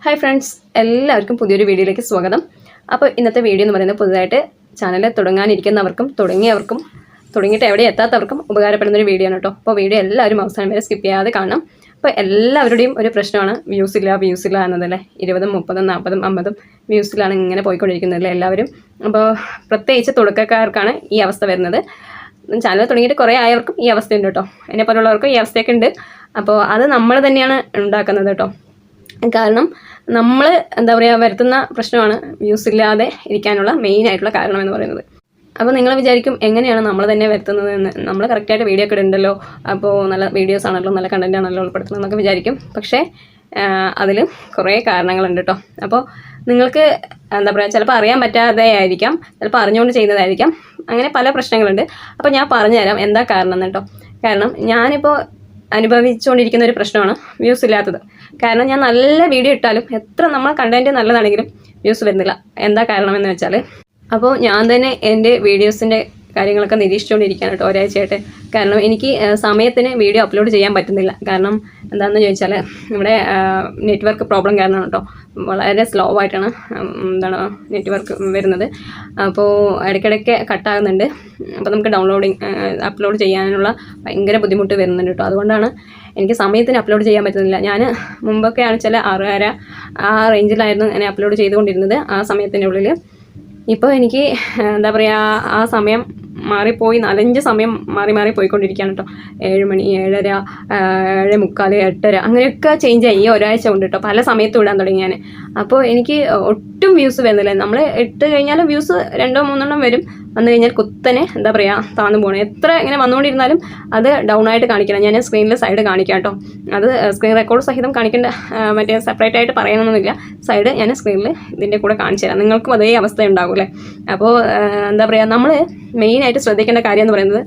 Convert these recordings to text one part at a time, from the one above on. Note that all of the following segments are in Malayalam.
ഹായ് ഫ്രണ്ട്സ്, എല്ലാവർക്കും പുതിയൊരു വീഡിയോയിലേക്ക് സ്വാഗതം. അപ്പോൾ ഇന്നത്തെ വീഡിയോ എന്ന് പറയുന്നത് പുതുതായിട്ട് ചാനൽ തുടങ്ങാനിരിക്കുന്നവർക്കും തുടങ്ങിയിട്ട് എവിടെ എത്താത്തവർക്കും ഉപകാരപ്പെടുന്നൊരു വീഡിയോ ആണ് കേട്ടോ. അപ്പോൾ വീഡിയോ എല്ലാവരും അവസാനം വരെ സ്കിപ്പ് ചെയ്യാതെ കാണണം. അപ്പോൾ എല്ലാവരുടെയും ഒരു പ്രശ്നമാണ് വ്യൂസ് ഇല്ല എന്നതല്ലേ. 20, 30, 40, 50 വ്യൂസിലാണ് ഇങ്ങനെ പോയിക്കൊണ്ടിരിക്കുന്നതല്ലേ എല്ലാവരും. അപ്പോൾ പ്രത്യേകിച്ച് തുടക്കക്കാർക്കാണ് ഈ അവസ്ഥ വരുന്നത്. ചാനൽ തുടങ്ങിയിട്ട് കുറേ ആയവർക്കും ഈ അവസ്ഥയുണ്ട് കേട്ടോ. എന്നെ പോലുള്ളവർക്കും ഈ അവസ്ഥയൊക്കെ ഉണ്ട്. അപ്പോൾ അത് നമ്മൾ തന്നെയാണ് ഉണ്ടാക്കുന്നത് കേട്ടോ. കാരണം നമ്മൾ എന്താ പറയുക വരുത്തുന്ന പ്രശ്നമാണ് വ്യൂസ് ഇല്ലാതെ ഇരിക്കാനുള്ള മെയിനായിട്ടുള്ള കാരണം എന്ന് പറയുന്നത്. അപ്പോൾ നിങ്ങൾ വിചാരിക്കും എങ്ങനെയാണ് നമ്മൾ തന്നെ വരുത്തുന്നത് എന്ന്. നമ്മൾ കറക്റ്റായിട്ട് വീഡിയോ ഒക്കെ ഇടുന്നുണ്ടല്ലോ, അപ്പോൾ നല്ല വീഡിയോസ് ആണല്ലോ, നല്ല കണ്ടൻറ് ആണല്ലോ ഉൾപ്പെടുത്തുന്നത് എന്നൊക്കെ വിചാരിക്കും. പക്ഷേ അതിൽ കുറേ കാരണങ്ങളുണ്ട് കേട്ടോ. അപ്പോൾ നിങ്ങൾക്ക് എന്താ പറയുക, ചിലപ്പോൾ അറിയാൻ പറ്റാതെ ആയിരിക്കാം, ചിലപ്പോൾ അറിഞ്ഞുകൊണ്ട് ചെയ്യുന്നതായിരിക്കാം, അങ്ങനെ പല പ്രശ്നങ്ങളുണ്ട്. അപ്പോൾ ഞാൻ പറഞ്ഞുതരാം എന്താ കാരണം എന്ന് കേട്ടോ. കാരണം ഞാനിപ്പോൾ അനുഭവിച്ചുകൊണ്ടിരിക്കുന്ന ഒരു പ്രശ്നമാണ് വ്യൂസ് ഇല്ലാത്തത്. കാരണം ഞാൻ നല്ല വീഡിയോ ഇട്ടാലും എത്ര നമ്മൾ കണ്ടൻറ്റ് നല്ലതാണെങ്കിലും വ്യൂസ് വരുന്നില്ല. എന്താ കാരണമെന്ന് വെച്ചാൽ, അപ്പോൾ ഞാൻ തന്നെ എൻ്റെ വീഡിയോസിൻ്റെ കാര്യങ്ങളൊക്കെ നിരീക്ഷിച്ചുകൊണ്ടിരിക്കുകയാണ് കേട്ടോ ഒരാഴ്ചയായിട്ട്. കാരണം എനിക്ക് സമയത്തിന് വീഡിയോ അപ്ലോഡ് ചെയ്യാൻ പറ്റുന്നില്ല. കാരണം എന്താണെന്ന് ചോദിച്ചാൽ നമ്മുടെ നെറ്റ്വർക്ക് പ്രോബ്ലം കാരണമാണ് കേട്ടോ. വളരെ സ്ലോ ആയിട്ടാണ് നെറ്റ്വർക്ക് വരുന്നത്. അപ്പോൾ ഇടയ്ക്കിടയ്ക്ക് കട്ടാകുന്നുണ്ട്. അപ്പോൾ നമുക്ക് അപ്ലോഡ് ചെയ്യാനുള്ള ഭയങ്കര ബുദ്ധിമുട്ട് വരുന്നുണ്ട് കേട്ടോ. അതുകൊണ്ടാണ് എനിക്ക് സമയത്തിന് അപ്ലോഡ് ചെയ്യാൻ പറ്റുന്നില്ല. ഞാൻ മുമ്പൊക്കെ ആണെച്ചാൽ 6:30 ആ റേഞ്ചിലായിരുന്നു ഞാൻ അപ്ലോഡ് ചെയ്തുകൊണ്ടിരുന്നത് ആ സമയത്തിൻ്റെ ഉള്ളിൽ. ഇപ്പോൾ എനിക്ക് എന്താ പറയുക, ആ സമയം മാറിപ്പോയി, 4-5 സമയം മാറി പോയിക്കൊണ്ടിരിക്കുകയാണ് കേട്ടോ. 7 മണി, 7:30, 7:45, 8:30 അങ്ങനെയൊക്കെ ചേഞ്ച് ആയി ഈ ഒരാഴ്ച കൊണ്ട് കേട്ടോ. പല സമയത്തും ഇടാൻ തുടങ്ങി ഞാൻ. അപ്പോൾ എനിക്ക് ഒട്ടും വ്യൂസ് വരുന്നില്ല. നമ്മൾ ഇട്ട് കഴിഞ്ഞാലും വ്യൂസ് 2-3 വരും. വന്നു കഴിഞ്ഞാൽ കുത്തനെ എന്താ പറയുക താന്നു പോകണം. എത്ര ഇങ്ങനെ വന്നുകൊണ്ടിരുന്നാലും അത് ഡൗൺ ആയിട്ട് കാണിക്കണം. ഞാൻ സ്ക്രീനിൽ സൈഡ് കാണിക്കാം കേട്ടോ. അത് സ്ക്രീൻ റെക്കോർഡ് സഹിതം കാണിക്കേണ്ട, മറ്റേ സെപ്പറേറ്റ് ആയിട്ട് പറയണമെന്നില്ല. സൈഡ് ഞാൻ സ്ക്രീനിൽ ഇതിൻ്റെ കൂടെ കാണിച്ചു തരാം. നിങ്ങൾക്കും അതേ അവസ്ഥ ഉണ്ടാകുമല്ലേ. അപ്പോൾ എന്താ പറയുക, നമ്മൾ മെയിനായിട്ട് ശ്രദ്ധിക്കേണ്ട കാര്യം എന്ന് പറയുന്നത്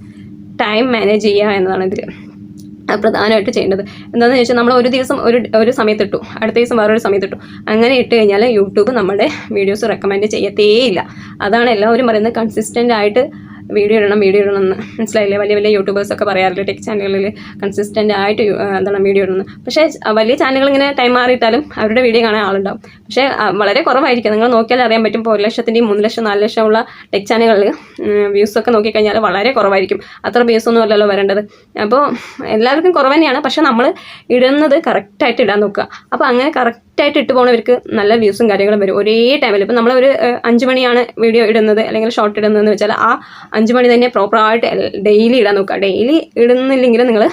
ടൈം മാനേജ് ചെയ്യുക എന്നതാണ് ഇതിൽ പ്രധാനമായിട്ട് ചെയ്യേണ്ടത്. എന്താണെന്ന് ചോദിച്ചാൽ, നമ്മൾ ഒരു ദിവസം ഒരു സമയത്തിട്ടു, അടുത്ത ദിവസം വേറൊരു സമയത്തിട്ടു, അങ്ങനെ ഇട്ട് കഴിഞ്ഞാൽ യൂട്യൂബ് നമ്മുടെ വീഡിയോസ് റെക്കമെൻഡ് ചെയ്യത്തേയില്ല. അതാണ് എല്ലാവരും പറയുന്നത്, കൺസിസ്റ്റൻ്റ് ആയിട്ട് വീഡിയോ ഇടണം എന്ന്. മനസ്സിലായില്ലേ? വലിയ യൂട്യൂബേഴ്സൊക്കെ പറയാറില്ല ടെക് ചാനലുകളിൽ കൺസിസ്റ്റൻ്റ് ആയിട്ട് വീഡിയോ ഇടണം. പക്ഷേ വലിയ ചാനലുകൾ ഇങ്ങനെ ടൈം മാറിയിട്ടാലും അവരുടെ വീഡിയോ കാണാൻ ആളുണ്ടാവും. പക്ഷേ വളരെ കുറവായിരിക്കും. നിങ്ങൾ നോക്കിയാൽ അറിയാൻ പറ്റും. ഇപ്പോൾ 1 ലക്ഷത്തിൻ്റെയും 3 ലക്ഷം 4 ലക്ഷം ഉള്ള ടെക് ചാനലുകളിൽ വ്യൂസൊക്കെ നോക്കിക്കഴിഞ്ഞാൽ വളരെ കുറവായിരിക്കും. അത്ര വ്യൂസൊന്നും അല്ലല്ലോ വരേണ്ടത്. അപ്പോൾ എല്ലാവർക്കും കുറവ് തന്നെയാണ്. പക്ഷേ നമ്മൾ ഇടുന്നത് കറക്റ്റായിട്ട് ഇടാൻ നോക്കുക. അപ്പോൾ അങ്ങനെ കറക്റ്റായിട്ട് ഇട്ട് പോകുന്നവർക്ക് നല്ല വ്യൂസും കാര്യങ്ങളും വരും ഒരേ ടൈമിൽ. ഇപ്പോൾ നമ്മളൊരു 5 മണിയാണ് വീഡിയോ ഇടുന്നത് അല്ലെങ്കിൽ ഷോർട്ട് ഇടുന്നതെന്ന് വെച്ചാൽ ആ 5 മണി തന്നെ പ്രോപ്പറായിട്ട് ഡെയിലി ഇടാൻ നോക്കുക. ഡെയിലി ഇടുന്നില്ലെങ്കിൽ നിങ്ങൾ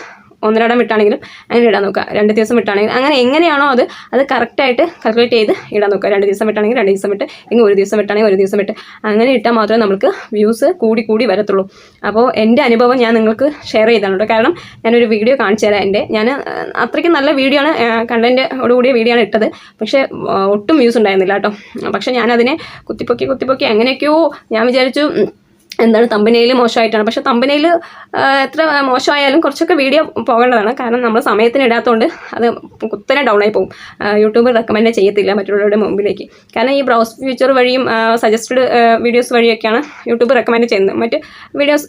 1.5 ഇടം വിട്ടാണെങ്കിലും അങ്ങനെ ഇടാൻ നോക്കുക. 2 ദിവസം വിട്ടാണെങ്കിലും അങ്ങനെ എങ്ങനെയാണോ അത് കറക്റ്റായിട്ട് കാൽക്കുലേറ്റ് ചെയ്ത് ഇടാൻ നോക്കുക. 2 ദിവസം വിട്ടാണെങ്കിൽ 2 ദിവസം വിട്ട്, അല്ലെങ്കിൽ 1 ദിവസം വിട്ടാണെങ്കിൽ 1 ദിവസം വിട്ട്, അങ്ങനെ ഇട്ടാൽ മാത്രമേ നമുക്ക് വ്യൂസ് കൂടി വരത്തുള്ളൂ. അപ്പോൾ എൻ്റെ അനുഭവം ഞാൻ നിങ്ങൾക്ക് ഷെയർ ചെയ്താണ്. കാരണം ഞാനൊരു വീഡിയോ കാണിച്ചു തരാം. ഞാൻ അത്രയ്ക്ക് നല്ല വീഡിയോ ആണ്, കണ്ടൻറ്റോടുകൂടിയ വീഡിയോ ആണ് ഇട്ടത്. പക്ഷേ ഒട്ടും വ്യൂസ് ഉണ്ടായിരുന്നില്ല കേട്ടോ. പക്ഷേ ഞാനതിനെ കുത്തിപ്പൊക്കി എങ്ങനെയൊക്കെയോ ഞാൻ വിചാരിച്ചു തമ്പനയിൽ മോശമായിട്ടാണ്. പക്ഷേ തമ്പനയിൽ എത്ര മോശമായാലും കുറച്ചൊക്കെ വീഡിയോ പോകേണ്ടതാണ്. കാരണം നമ്മൾ സമയത്തിന് ഇടാത്തതുകൊണ്ട് അത് കുത്തനെ ഡൗൺ ആയി പോകും. യൂട്യൂബ് റെക്കമെൻഡ് ചെയ്യത്തില്ല മറ്റുള്ളവരുടെ മുമ്പിലേക്ക്. കാരണം ഈ ബ്രൗസ് ഫീച്ചർ വഴിയും സജസ്റ്റഡ് വീഡിയോസ് വഴിയൊക്കെയാണ് യൂട്യൂബ് റെക്കമെൻഡ് ചെയ്യുന്നത്. മറ്റ് വീഡിയോസ്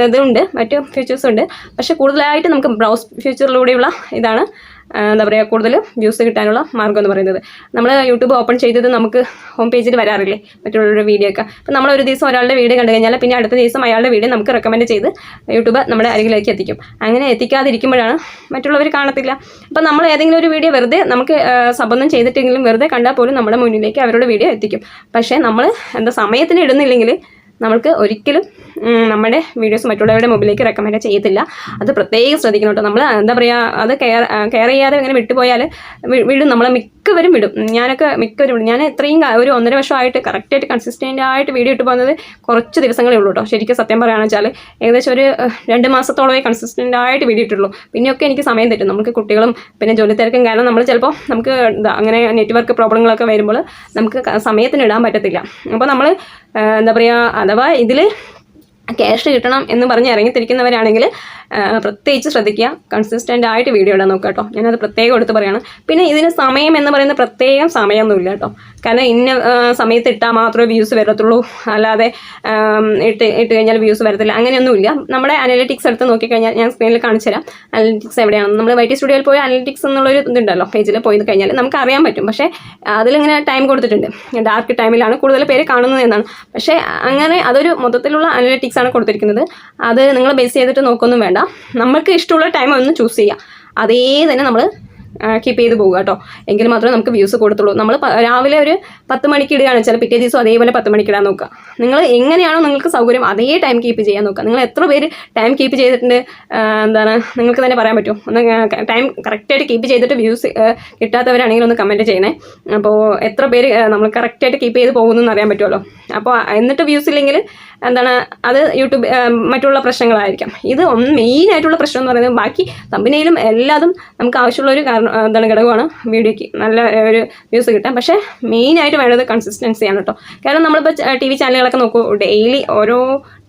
ഇതുണ്ട്, മറ്റ് ഫീച്ചേഴ്സും ഉണ്ട്. പക്ഷേ കൂടുതലായിട്ട് നമുക്ക് ബ്രൗസ് ഫീച്ചറിലൂടെയുള്ള ഇതാണ് എന്താ പറയുക കൂടുതൽ വ്യൂസ് കിട്ടാനുള്ള മാർഗ്ഗം എന്ന് പറയുന്നത്. നമ്മൾ യൂട്യൂബ് ഓപ്പൺ ചെയ്തത് നമുക്ക് ഹോം പേജിൽ വരാറില്ലേ മറ്റുള്ളവരുടെ വീഡിയോ ഒക്കെ. അപ്പോൾ നമ്മൾ ഒരു ദിവസം ഒരാളുടെ വീഡിയോ കണ്ടു കഴിഞ്ഞാൽ പിന്നെ അടുത്ത ദിവസം അയാളുടെ വീഡിയോ നമുക്ക് റെക്കമെൻഡ് ചെയ്ത് യൂട്യൂബ് നമ്മുടെ അരികിലേക്ക് എത്തിക്കും. അങ്ങനെ എത്തിക്കാതിരിക്കുമ്പോഴാണ് മറ്റുള്ളവർ കാണത്തില്ല. അപ്പോൾ നമ്മൾ ഏതെങ്കിലും ഒരു വീഡിയോ വെറുതെ നമുക്ക് സബൊന്നും ചെയ്തിട്ടെങ്കിലും വെറുതെ കണ്ടാൽ പോലും നമ്മുടെ മുന്നിലേക്ക് അവരുടെ വീഡിയോ എത്തിക്കും. പക്ഷേ നമ്മൾ സമയത്തിന് ഇടുന്നില്ലെങ്കിൽ നമ്മൾക്ക് ഒരിക്കലും നമ്മുടെ വീഡിയോസ് മറ്റുള്ളവരുടെ മുമ്പിലേക്ക് റെക്കമെൻഡ് ചെയ്യത്തില്ല. അത് പ്രത്യേകം ശ്രദ്ധിക്കണം കേട്ടോ. നമ്മൾ എന്താ പറയുക, അത് കെയർ ചെയ്യാതെ ഇങ്ങനെ വിട്ടുപോയാൽ വിടും. നമ്മളെ മിക്കവരും വിടും. മിക്കവരും വിടും. ഞാൻ ഇത്രയും ഒരു 1.5 വർഷമായിട്ട് കറക്റ്റായിട്ട് കൺസിസ്റ്റൻ്റ് ആയിട്ട് വീഡിയോ ഇട്ട് പോകുന്നത് കുറച്ച് ദിവസങ്ങളേ ഉള്ളൂ കേട്ടോ. ശരിക്കും സത്യം പറയുകയാണെന്ന് വെച്ചാൽ ഏകദേശം ഒരു 2 മാസത്തോളമേ കൺസിസ്റ്റൻ്റ് ആയിട്ട് വീഡിയോ ഇട്ടുള്ളൂ. പിന്നെയൊക്കെ എനിക്ക് സമയം തെറ്റും. നമുക്ക് കുട്ടികളും പിന്നെ ജോലി തിരക്കും കാരണം നമ്മൾ ചിലപ്പോൾ നമുക്ക് അങ്ങനെ നെറ്റ്വർക്ക് പ്രോബ്ലങ്ങളൊക്കെ വരുമ്പോൾ നമുക്ക് സമയത്തിന് ഇടാൻ പറ്റത്തില്ല. അപ്പോൾ നമ്മൾ എന്താ പറയുക, അഥവാ ഇതിൽ ക്യാഷ് കിട്ടണം എന്ന് പറഞ്ഞ് ഇറങ്ങിത്തിരിക്കുന്നവരാണെങ്കിൽ പ്രത്യേകിച്ച് ശ്രദ്ധിക്കുക, കൺസിസ്റ്റൻ്റ് ആയിട്ട് വീഡിയോ ഇടാൻ നോക്കുക കേട്ടോ. ഞാനത് പ്രത്യേകം എടുത്ത് പറയുകയാണ്. പിന്നെ ഇതിന് സമയം എന്ന് പറയുന്നത് പ്രത്യേകം സമയമൊന്നുമില്ല കേട്ടോ. കാരണം ഇന്ന സമയത്ത് ഇട്ടാൽ മാത്രമേ വ്യൂസ് വരത്തുള്ളൂ, അല്ലാതെ ഇട്ട് കഴിഞ്ഞാൽ വ്യൂസ് വരത്തില്ല, അങ്ങനെയൊന്നുമില്ല. നമ്മുടെ അനലിറ്റിക്സ് എടുത്ത് നോക്കിക്കഴിഞ്ഞാൽ ഞാൻ സ്ക്രീനിൽ കാണിച്ചു തരാം. അനലിറ്റിക്സ് എവിടെയാണ്, നമ്മൾ YT സ്റ്റുഡിയോയിൽ പോയി അനലിറ്റിക്സ് എന്നുള്ളൊരു ഇതുണ്ടല്ലോ, പേജിൽ പോയി കഴിഞ്ഞാൽ നമുക്ക് അറിയാൻ പറ്റും. പക്ഷേ അതിലിങ്ങനെ ടൈം കൊടുത്തിട്ടുണ്ട്, ഡാർക്ക് ടൈമിലാണ് കൂടുതൽ പേര് കാണുന്നത് എന്നാണ്. പക്ഷേ അങ്ങനെ അതൊരു മൊത്തത്തിലുള്ള അനലിറ്റിക്സ് ആണ് കൊടുത്തിരിക്കുന്നത്. അത് നിങ്ങൾ ബേസ് ചെയ്തിട്ട് നോക്കൊന്നും വേണ്ട. നമുക്ക് ഇഷ്ടമുള്ള ടൈം ഒന്ന് ചൂസ് ചെയ്യുക, അതേ തന്നെ നമ്മൾ കീപ്പ് ചെയ്ത് പോകുക കേട്ടോ. എങ്കിൽ മാത്രമേ നമുക്ക് വ്യൂസ് കൊടുത്തുള്ളൂ. നമ്മൾ രാവിലെ ഒരു 10 മണിക്ക് ഇടുകയാണ് വെച്ചാൽ പിറ്റേ ദിവസം അതേപോലെ 10 മണിക്ക് ഇടാൻ നോക്കുക. നിങ്ങൾ എങ്ങനെയാണോ നിങ്ങൾക്ക് സൗകര്യം അതേ ടൈം കീപ്പ് ചെയ്യാൻ നോക്കുക. നിങ്ങൾ എത്ര പേര് ടൈം കീപ്പ് ചെയ്തിട്ടുണ്ട് എന്താണ് നിങ്ങൾക്ക് തന്നെ പറയാൻ പറ്റും. ഒന്ന് ടൈം കറക്റ്റായിട്ട് കീപ്പ് ചെയ്തിട്ട് വ്യൂസ് കിട്ടാത്തവരാണെങ്കിൽ ഒന്ന് കമൻറ്റ് ചെയ്യണേ. അപ്പോൾ എത്ര പേര് നമ്മൾ കറക്റ്റായിട്ട് കീപ്പ് ചെയ്ത് പോകുന്നതെന്ന് അറിയാൻ പറ്റുമല്ലോ. അപ്പോൾ എന്നിട്ട് വ്യൂസ് ഇല്ലെങ്കിൽ എന്താണ് അത് യൂട്യൂബ് മറ്റുള്ള പ്രശ്നങ്ങളായിരിക്കാം. ഇത് മെയിനായിട്ടുള്ള പ്രശ്നം എന്ന് പറയുന്നത് ബാക്കി തമ്പിനയിലും എല്ലാതും നമുക്ക് ആവശ്യമുള്ള ഒരു എന്താണ് ഘടകമാണ് വീഡിയോയ്ക്ക് നല്ല ഒരു വ്യൂസ് കിട്ടാൻ. പക്ഷേ മെയിനായിട്ട് വേണ്ടത് കൺസിസ്റ്റൻസിയാണ് കേട്ടോ. കാരണം നമ്മളിപ്പോൾ TV ചാനലുകളൊക്കെ നോക്കൂ, ഡെയിലി ഓരോ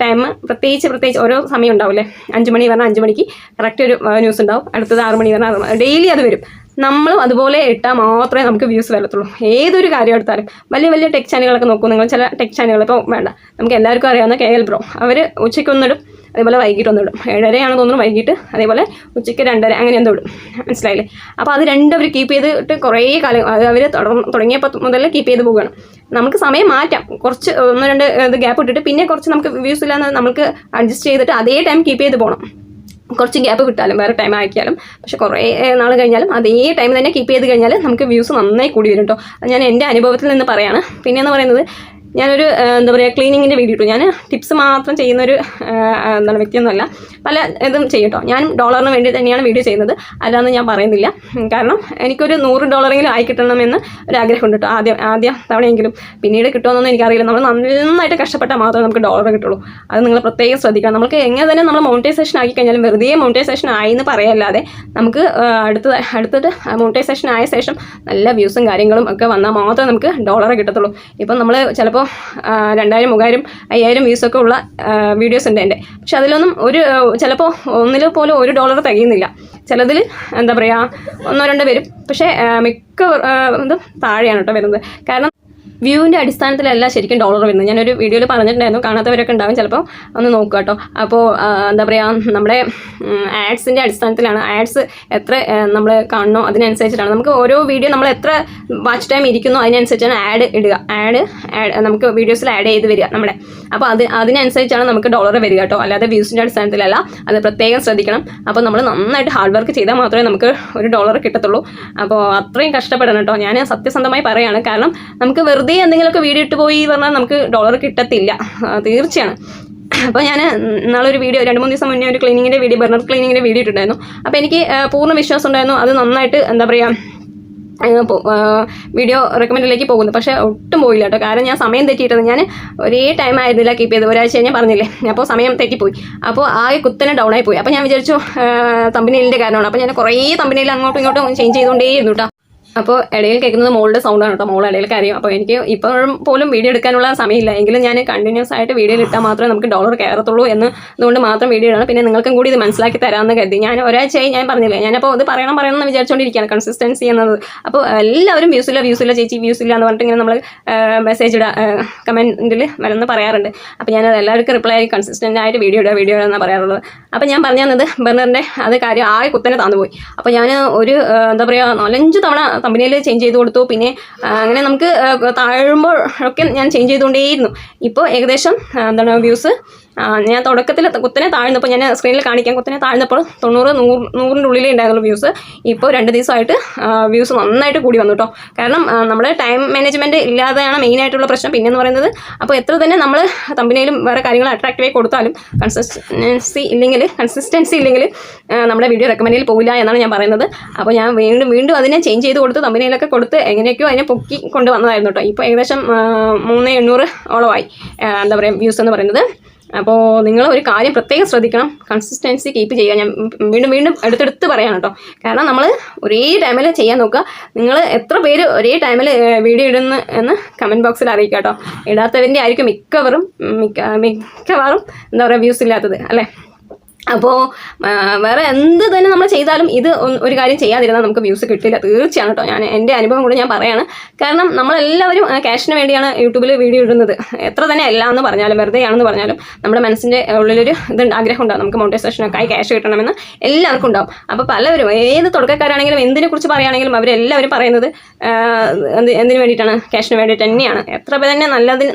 ടൈം പ്രത്യേകിച്ച് ഓരോ സമയം ഉണ്ടാവില്ലേ. 5 മണി പറഞ്ഞാൽ 5 മണിക്ക് കറക്റ്റ് ഒരു ന്യൂസ് ഉണ്ടാവും, അടുത്തത് 6 മണി പറഞ്ഞാൽ 6 മണി, ഡെയിലി അത് വരും. നമ്മളും അതുപോലെ ഇട്ടാൽ മാത്രമേ നമുക്ക് വ്യൂസ് വരത്തുള്ളൂ. ഏതൊരു കാര്യം എടുത്താലും വലിയ ടെക് ചാനലുകളൊക്കെ നോക്കൂ നിങ്ങൾ. ചില ടെക് ചാനലുകൾ ഇപ്പോൾ വേണ്ട, നമുക്ക് എല്ലാവർക്കും അറിയാവുന്ന KL Bro, അവർ ഉച്ചയ്ക്ക് ഒന്നിടും, അതേപോലെ വൈകിട്ട് ഒന്നിടും. 7:30 തോന്നുന്നു വൈകിട്ട്, അതേപോലെ ഉച്ചയ്ക്ക് 2:30 അങ്ങനെ എന്തോ ഇടും. മനസ്സിലായില്ലേ? അപ്പോൾ അത് രണ്ടും അവർ കീപ്പ് ചെയ്തിട്ട് കുറേ കാലം അവർ തുടങ്ങിയപ്പോൾ മുതൽ കീപ്പ് ചെയ്ത് പോവുകയാണ്. നമുക്ക് സമയം മാറ്റാം, കുറച്ച് 1-2 ഇത് ഗ്യാപ്പ് ഇട്ടിട്ട് പിന്നെ കുറച്ച് നമുക്ക് വ്യൂസ് ഇല്ലാന്ന് നമുക്ക് അഡ്ജസ്റ്റ് ചെയ്തിട്ട് അതേ ടൈം കീപ്പ് ചെയ്ത് പോകണം. കുറച്ച് ഗ്യാപ്പ് കിട്ടാലും വേറെ ടൈം ആക്കിയാലും, പക്ഷെ കുറേ നാൾ കഴിഞ്ഞാലും അതേ ടൈം തന്നെ കീപ്പ് ചെയ്ത് കഴിഞ്ഞാൽ നമുക്ക് വ്യൂസ് നന്നായി കൂടി വരും കേട്ടോ. ഞാൻ എൻ്റെ അനുഭവത്തിൽ നിന്ന് പറയാണ്. പിന്നെയെന്ന് പറയുന്നത്, ഞാനൊരു എന്താ പറയുക ക്ലീനിങ്ങിൻ്റെ വീഡിയോ ഇട്ടു. ഞാൻ ടിപ്സ് മാത്രം ചെയ്യുന്നൊരു എന്താണ് വ്യക്തിയൊന്നുമല്ല, പല ഇതും ചെയ്യട്ടോ. ഞാൻ ഡോളറിന് വേണ്ടി തന്നെയാണ് വീഡിയോ ചെയ്യുന്നത്, അല്ലാന്ന് ഞാൻ പറയുന്നില്ല. കാരണം എനിക്കൊരു $100 ആയി കിട്ടണമെന്ന് ഒരാഗ്രഹമുണ്ട് കേട്ടോ. ആദ്യ തവണയെങ്കിലും. പിന്നീട് കിട്ടുമെന്നൊന്നും എനിക്കറിയില്ല. നമ്മൾ നന്നായിട്ട് കഷ്ടപ്പെട്ടാൽ മാത്രമേ നമുക്ക് ഡോളർ കിട്ടുള്ളൂ. അത് നിങ്ങൾ പ്രത്യേകം ശ്രദ്ധിക്കണം. നമുക്ക് എങ്ങനെ തന്നെ നമ്മൾ മോണിറ്റൈസേഷൻ ആക്കി കഴിഞ്ഞാലും വെറുതെ മോണിറ്റൈസേഷൻ ആയി എന്ന് പറയല്ലാതെ നമുക്ക് അടുത്തിട്ട് മോണിറ്റൈസേഷൻ ആയ ശേഷം നല്ല വ്യൂസും കാര്യങ്ങളും ഒക്കെ വന്നാൽ മാത്രമേ നമുക്ക് ഡോളർ കിട്ടത്തുള്ളൂ. ഇപ്പം നമ്മൾ ചിലപ്പോൾ 2000, 3000, 5000 വ്യൂസൊക്കെ ഉള്ള വീഡിയോസ് ഉണ്ട് എൻ്റെ. പക്ഷെ അതിലൊന്നും ചിലപ്പോൾ ഒന്നിൽ പോലും $1 തികയുന്നില്ല. ചിലതിൽ എന്താ പറയുക 1-2 വരും. പക്ഷേ മിക്ക ഇതും താഴെയാണ് കേട്ടോ വരുന്നത്. കാരണം വ്യൂവിൻ്റെ അടിസ്ഥാനത്തിലല്ല ശരിക്കും ഡോളർ വരുന്നത്. ഞാനൊരു വീഡിയോയിൽ പറഞ്ഞിട്ടുണ്ടായിരുന്നു, കാണാത്തവരൊക്കെ ഉണ്ടാവും, ചിലപ്പോൾ ഒന്ന് നോക്കുക കേട്ടോ. അപ്പോൾ എന്താ പറയുക നമ്മുടെ ആഡ്സിൻ്റെ അടിസ്ഥാനത്തിലാണ്. ആഡ്സ് എത്ര നമ്മൾ കാണണോ അതിനനുസരിച്ചിട്ടാണ് നമുക്ക് ഓരോ വീഡിയോ നമ്മൾ എത്ര വാച്ച് ടൈം ഇരിക്കുന്നോ അതിനനുസരിച്ചാണ് ആഡ് ഇടുക. ആഡ് നമുക്ക് വീഡിയോസിൽ ആഡ് ചെയ്ത് വരിക നമ്മുടെ. അപ്പോൾ അതിനനുസരിച്ചാണ് നമുക്ക് ഡോളർ വരിക കേട്ടോ, അല്ലാതെ വ്യൂസിൻ്റെ അടിസ്ഥാനത്തിലല്ല. അത് പ്രത്യേകം ശ്രദ്ധിക്കണം. അപ്പോൾ നമ്മൾ നന്നായിട്ട് ഹാർഡ് വർക്ക് ചെയ്താൽ മാത്രമേ നമുക്ക് $1 കിട്ടത്തുള്ളൂ. അപ്പോൾ അത്രയും കഷ്ടപ്പെടണം കേട്ടോ. ഞാൻ സത്യസന്ധമായി പറയുകയാണ്. കാരണം നമുക്ക് വെറുതെ എന്തെങ്കിലുമൊക്കെ വീഡിയോ ഇട്ട് പോയി പറഞ്ഞാൽ നമുക്ക് ഡോളർ കിട്ടത്തില്ല, തീർച്ചയാണ്. അപ്പോൾ ഞാൻ നാളൊരു വീഡിയോ 2-3 ദിവസം മുന്നേ ഒരു ക്ലീനിങ്ങിൻ്റെ വീഡിയോ, ബർണർ ക്ലീനിങ്ങിൻ്റെ വീഡിയോ ഇട്ടിട്ടുണ്ടായിരുന്നു. അപ്പോൾ എനിക്ക് പൂർണ്ണ വിശ്വാസം ഉണ്ടായിരുന്നു അത് നന്നായിട്ട് എന്താ പറയുക വീഡിയോ റെക്കമെൻഡിലേക്ക് പോകുന്നു. പക്ഷേ ഒട്ടും പോയില്ല കേട്ടോ. കാരണം ഞാൻ സമയം തെറ്റിയിട്ടത്, ഞാൻ ഒരേ ടൈം ആയിരുന്നില്ല കീപ്പ് ചെയ്ത്. ഒരാഴ്ച കഴിഞ്ഞാൽ പറഞ്ഞില്ലേ, അപ്പോൾ സമയം തെറ്റിപ്പോയി. അപ്പോൾ ആകെ കുത്തനെ ഡൗൺ ആയി പോയി. അപ്പോൾ ഞാൻ വിചാരിച്ചു തമ്പനയിലിൻ്റെ കാരണമാണ്. അപ്പോൾ ഞാൻ കുറേ തമ്പനയിൽ അങ്ങോട്ടും ഇങ്ങോട്ടും ചേഞ്ച് ചെയ്തുകൊണ്ടേയിരുന്നു കേട്ടോ. അപ്പോൾ ഇടയിൽ കേൾക്കുന്നത് മോളുടെ സൗണ്ടാണ് കേട്ടോ. മോൾ ഇടയിൽ കരയും. അപ്പോൾ എനിക്ക് ഇപ്പോഴും പോലും വീഡിയോ എടുക്കാനുള്ള സമയമില്ല. എങ്കിലും ഞാൻ കണ്ടിന്യൂസ് ആയിട്ട് വീഡിയോ ഇട്ടാൽ മാത്രമേ നമുക്ക് ഡോളർ കയറത്തുള്ളൂ അതുകൊണ്ട് മാത്രം വീഡിയോ ഇടണം. പിന്നെ നിങ്ങൾക്കും കൂടി ഇത് മനസ്സിലാക്കി തരാമെന്ന് കരുതി. ഞാൻ ഒരാഴ്ചയായി ഞാൻ പറഞ്ഞില്ലേ, ഞാനപ്പോൾ ഇത് പറയണമെന്ന് വിചാരിച്ചുകൊണ്ടിരിക്കുകയാണ്, കൺസിസ്റ്റൻസി എന്നത്. അപ്പോൾ എല്ലാവരും വ്യൂസില്ല ചേച്ചി വ്യൂസില്ല എന്ന് പറഞ്ഞിട്ട് ഇങ്ങനെ നമ്മൾ മെസ്സേജ് ഇടുക, കമൻറ്റിൽ വരുന്ന പറയാറുണ്ട്. അപ്പോൾ ഞാനത് എല്ലാവർക്കും റിപ്ലൈ ആയി കൺസിസ്റ്റൻ്റ് ആയിട്ട് വീഡിയോ ഇടുക എന്നാണ് പറയാറുള്ളത്. അപ്പോൾ ഞാൻ പറഞ്ഞു തന്നത് ബർണറിൻ്റെ അത് കാര്യം ആകെ കുത്തനെ താന്നുപോയി. അപ്പോൾ ഞാൻ ഒരു എന്താ പറയുക 4-5 തവണ കമ്പനിയിൽ ചേഞ്ച് ചെയ്ത് കൊടുത്തു. പിന്നെ അങ്ങനെ നമുക്ക് താഴുമ്പോൾ ഒക്കെ ഞാൻ ചേഞ്ച് ചെയ്തുകൊണ്ടേയിരുന്നു. ഇപ്പോൾ ഏകദേശം എന്താണ് വ്യൂസ് ഞാൻ തുടക്കത്തിൽ കുത്തനെ താഴ്ന്നപ്പോൾ ഞാൻ സ്ക്രീനിൽ കാണിക്കാൻ കുത്തനെ താഴ്ന്നപ്പോൾ 90-100-100ൻ്റെ ഉള്ളിലേ ഉണ്ടായിരുന്നുള്ളൂ വ്യൂസ്. ഇപ്പോൾ 2 ദിവസമായിട്ട് വ്യൂസ് നന്നായിട്ട് കൂടി വന്നു കേട്ടോ. കാരണം നമ്മുടെ ടൈം മാനേജ്മെൻറ്റ് ഇല്ലാതെയാണ് മെയിനായിട്ടുള്ള പ്രശ്നം. പിന്നെയെന്ന് പറയുന്നത് അപ്പോൾ എത്ര തന്നെ നമ്മൾ തമ്പനയിലും വേറെ കാര്യങ്ങൾ അട്രാക്റ്റീവായി കൊടുത്താലും കൺസിസ്റ്റൻസി ഇല്ലെങ്കിൽ നമ്മുടെ വീഡിയോ റെക്കമെൻഡിൽ പോവില്ല എന്നാണ് ഞാൻ പറയുന്നത്. അപ്പോൾ ഞാൻ വീണ്ടും അതിനെ ചേഞ്ച് ചെയ്ത് കൊടുത്ത് തമ്പനയിലൊക്കെ കൊടുത്ത് എങ്ങനെയൊക്കെയോ അതിനെ പൊക്കി കൊണ്ട് വന്നതായിരുന്നു കേട്ടോ. ഇപ്പോൾ ഏകദേശം 3800 എന്താ പറയുക വ്യൂസ് എന്ന് പറയുന്നത്. അപ്പോൾ നിങ്ങൾ ഒരു കാര്യം പ്രത്യേകം ശ്രദ്ധിക്കണം, കൺസിസ്റ്റൻസി കീപ്പ് ചെയ്യുക. ഞാൻ വീണ്ടും എടുത്തെടുത്ത് പറയാം കേട്ടോ. കാരണം നമ്മൾ ഒരേ ടൈമിൽ ചെയ്യാൻ നോക്കുക. നിങ്ങൾ എത്ര പേര് ഒരേ ടൈമിൽ വീഡിയോ ഇടുന്നു എന്ന് കമൻറ്റ് ബോക്സിൽ അറിയിക്കുക കേട്ടോ. ഇടാത്തവൻ്റെ ആയിരിക്കും മിക്കവാറും എന്താ പറയുക വ്യൂസ് ഇല്ലാത്തത് അല്ലേ. അപ്പോൾ വേറെ എന്ത് തന്നെ നമ്മൾ ചെയ്താലും ഇത് ഒരു കാര്യം ചെയ്യാതിരുന്നാൽ നമുക്ക് വ്യൂസ് കിട്ടില്ല, തീർച്ചയാണ് കേട്ടോ. എൻ്റെ അനുഭവം കൂടെ ഞാൻ പറയാണ്. കാരണം നമ്മളെല്ലാവരും ക്യാഷിന് വേണ്ടിയാണ് യൂട്യൂബിൽ വീഡിയോ ഇടുന്നത്. എത്ര തന്നെ അല്ല എന്ന് പറഞ്ഞാലും വെറുതെയാണെന്ന് പറഞ്ഞാലും നമ്മുടെ മനസ്സിൻ്റെ ഉള്ളിലൊരു ആഗ്രഹം ഉണ്ടാകും, നമുക്ക് മോണിറ്റൈസേഷനൊക്കെ ആയി ക്യാഷ് കിട്ടണമെന്ന് എല്ലാവർക്കും ഉണ്ടാവും. അപ്പോൾ പലവരും ഏത് തുടക്കക്കാരാണെങ്കിലും എന്തിനെക്കുറിച്ച് പറയുകയാണെങ്കിലും അവരെല്ലാവരും പറയുന്നത് എന്തിനു വേണ്ടിയിട്ടാണ്? ക്യാഷിന് വേണ്ടിയിട്ട് തന്നെയാണ്. എത്ര തന്നെ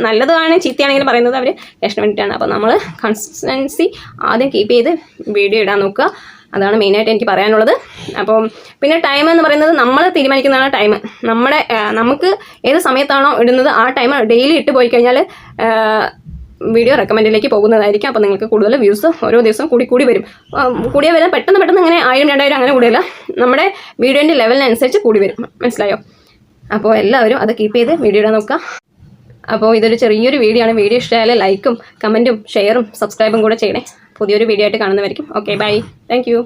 നല്ലതാണ് ചീത്തയാണെങ്കിലും പറയുന്നത് അവർ ക്യാഷിന് വേണ്ടിയിട്ടാണ്. അപ്പോൾ നമ്മൾ കൺസിസ്റ്റൻസി ആദ്യം കീപ്പ് ചെയ്ത് വീഡിയോ ഇടാൻ നോക്കുക. അതാണ് മെയിനായിട്ട് എനിക്ക് പറയാനുള്ളത്. അപ്പം പിന്നെ ടൈം എന്ന് പറയുന്നത് നമ്മൾ തീരുമാനിക്കുന്നതാണ് ടൈം. നമുക്ക് ഏത് സമയത്താണോ ഇടുന്നത് ആ ടൈം ഡെയിലി ഇട്ട് പോയി കഴിഞ്ഞാൽ വീഡിയോ റെക്കമെൻഡിലേക്ക് പോകുന്നതായിരിക്കും. അപ്പോൾ നിങ്ങൾക്ക് കൂടുതൽ വ്യൂസ് ഓരോ ദിവസവും കൂടി വരും. കൂടിയ വരാൻ പെട്ടെന്ന് ഇങ്ങനെ 1000 2000 അങ്ങനെ കൂടിയല്ല, നമ്മുടെ വീഡിയോൻ്റെ ലെവലിനനുസരിച്ച് കൂടി വരും. മനസ്സിലായോ? അപ്പോൾ എല്ലാവരും അത് കീപ്പ് ചെയ്ത് വീഡിയോ ഇടാൻ നോക്കുക. അപ്പോൾ ഇതൊരു ചെറിയൊരു വീഡിയോ ആണ്. വീഡിയോ ഇഷ്ടമായാൽ ലൈക്കും കമൻറ്റും ഷെയറും സബ്സ്ക്രൈബും കൂടെ ചെയ്യണേ. പുതിയൊരു വീഡിയോ ആയിട്ട് കാണുന്നവരിക്കും. Okay, bye, thank U.